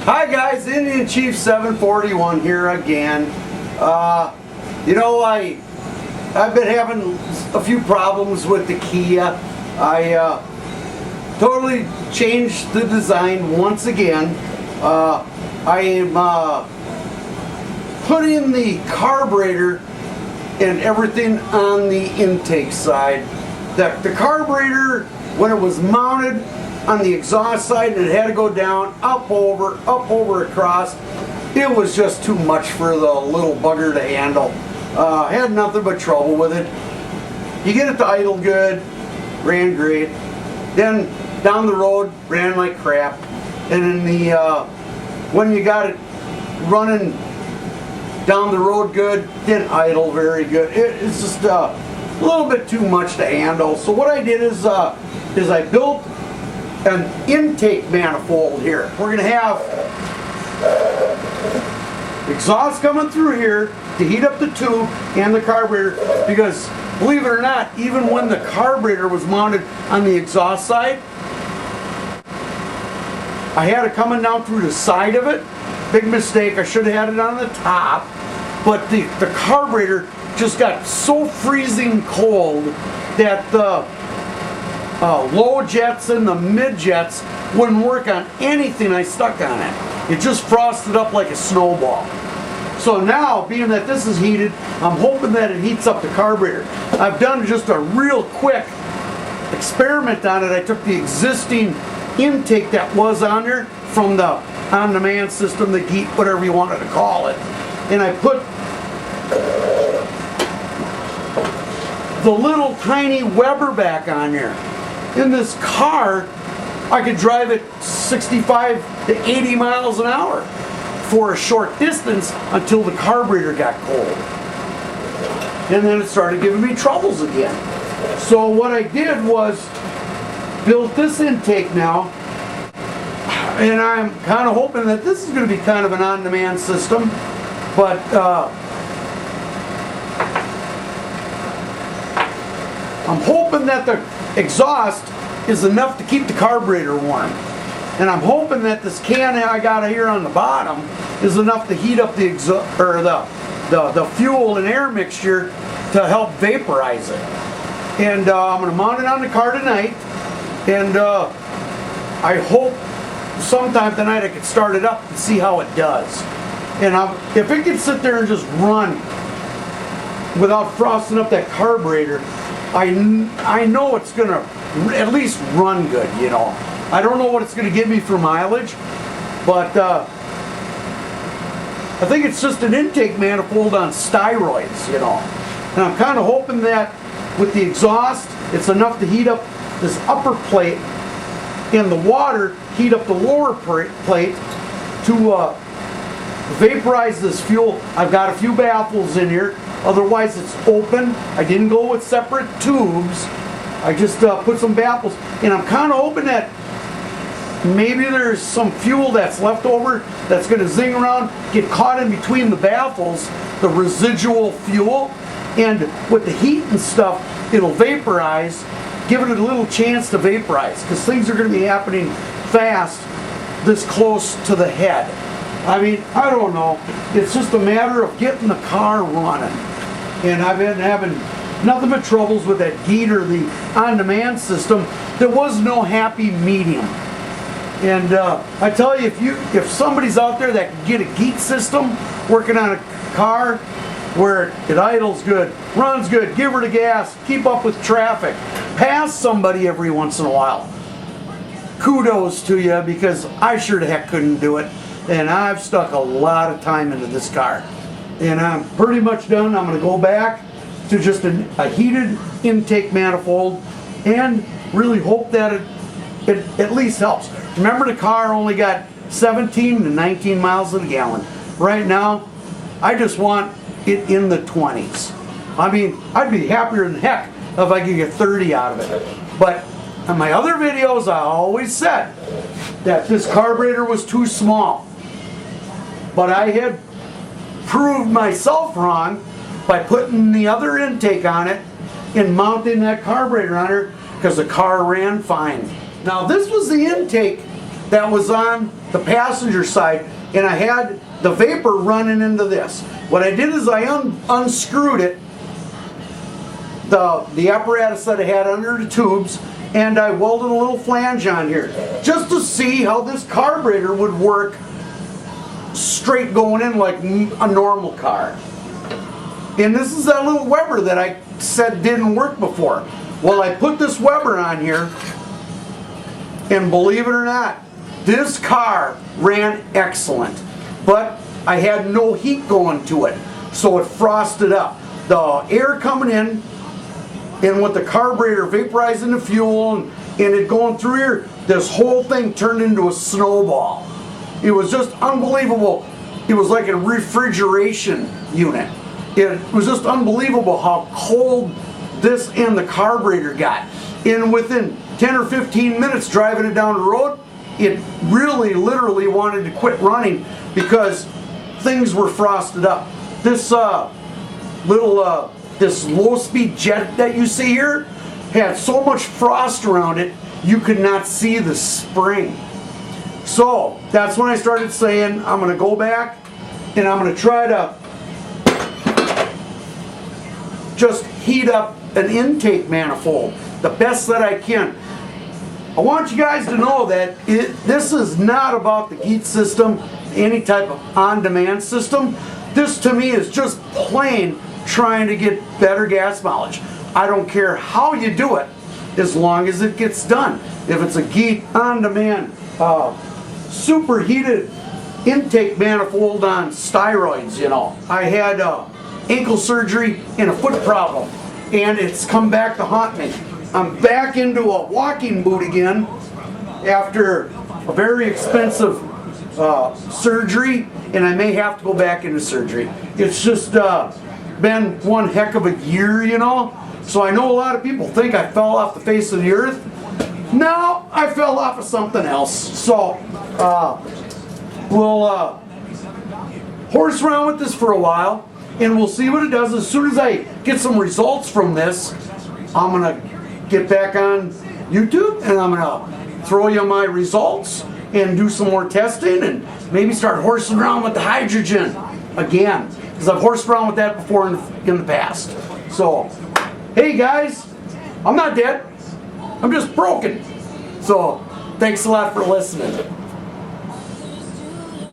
Hi guys, Indian Chief 741 here again. I've been having a few problems with the Kia. I totally changed the design once again. I am putting the carburetor and everything on the intake side. The carburetor, when it was mounted on the exhaust side and it had to go down, up, over, across, it was just too much for the little bugger to handle. Had nothing but trouble with it. You get it to idle good, ran great. Then down the road, ran like crap. And in the when you got it running down the road good, didn't idle very good. It's just a little bit too much to handle. So what I did is I built an intake manifold here. We're going to have exhaust coming through here to heat up the tube and the carburetor, because believe it or not, even when the carburetor was mounted on the exhaust side, I had it coming down through the side of it. Big mistake, I should have had it on the top, but the carburetor just got so freezing cold that the low jets and the mid jets wouldn't work on anything I stuck on it. It just frosted up like a snowball. So now, being that this is heated, I'm hoping that it heats up the carburetor. I've done just a real quick experiment on it. I took the existing intake that was on there from the on-demand system, the Geet, whatever you wanted to call it, and I put the little tiny Weber back on there. In this car, I could drive it 65 to 80 miles an hour for a short distance until the carburetor got cold. And then it started giving me troubles again. So what I did was built this intake now, and I'm kind of hoping that this is going to be kind of an on-demand system, but I'm hoping that the exhaust is enough to keep the carburetor warm. And I'm hoping that this can I got here on the bottom is enough to heat up the the fuel and air mixture to help vaporize it. And I'm going to mount it on the car tonight, and I hope sometime tonight I can start it up and see how it does. And if it can sit there and just run without frosting up that carburetor, I know it's going to at least run good, you know. I don't know what it's going to give me for mileage, but I think it's just an intake manifold on steroids, you know. And I'm kind of hoping that with the exhaust, it's enough to heat up this upper plate, and the water heat up the lower plate to vaporize this fuel. I've got a few baffles in here. Otherwise, it's open. I didn't go with separate tubes. I just put some baffles, and I'm kind of hoping that maybe there's some fuel that's left over that's going to zing around, get caught in between the baffles, the residual fuel, and with the heat and stuff, it'll vaporize, give it a little chance to vaporize, because things are going to be happening fast this close to the head. I mean, I don't know. It's just a matter of getting the car running. And I've been having nothing but troubles with that Geet or the on-demand system. There was no happy medium. And I tell you, if somebody's out there that can get a Geet system working on a car where it idles good, runs good, give her the gas, keep up with traffic, pass somebody every once in a while, kudos to you, because I sure the heck couldn't do it. And I've stuck a lot of time into this car. And I'm pretty much done. I'm going to go back to just a heated intake manifold and really hope that it at least helps. Remember, the car only got 17 to 19 miles a gallon. Right now, I just want it in the 20s. I mean, I'd be happier than heck if I could get 30 out of it. But in my other videos, I always said that this carburetor was too small. But I had proved myself wrong by putting the other intake on it and mounting that carburetor on her, because the car ran fine. Now, this was the intake that was on the passenger side, and I had the vapor running into this. What I did is I unscrewed it, the apparatus that I had under the tubes, and I welded a little flange on here just to see how this carburetor would work straight going in like a normal car. And this is that little Weber that I said didn't work before. Well, I put this Weber on here, and believe it or not, this car ran excellent. But I had no heat going to it, so it frosted up. The air coming in, and with the carburetor vaporizing the fuel and it going through here, this whole thing turned into a snowball. It was just unbelievable. It was like a refrigeration unit. It was just unbelievable how cold this and the carburetor got. And within 10 or 15 minutes driving it down the road, it really literally wanted to quit running because things were frosted up. This this low-speed jet that you see here had so much frost around it you could not see the spring. So that's when I started saying I'm going to go back and I'm going to try to just heat up an intake manifold the best that I can. I want you guys to know that this is not about the heat system, any type of on-demand system. This to me is just plain trying to get better gas mileage. I don't care how you do it, as long as it gets done. If it's a Geet on-demand, superheated intake manifold on steroids, you know. I had ankle surgery and a foot problem, and it's come back to haunt me. I'm back into a walking boot again after a very expensive surgery, and I may have to go back into surgery. It's just been one heck of a year, you know. So I know a lot of people think I fell off the face of the earth. No, I fell off of something else. So we'll horse around with this for a while, and we'll see what it does. As soon as I get some results from this, I'm gonna get back on YouTube and I'm gonna throw you my results and do some more testing and maybe start horsing around with the hydrogen again, because I've horsed around with that before in the past. So, hey guys, I'm not dead. I'm just broken. So, thanks a lot for listening.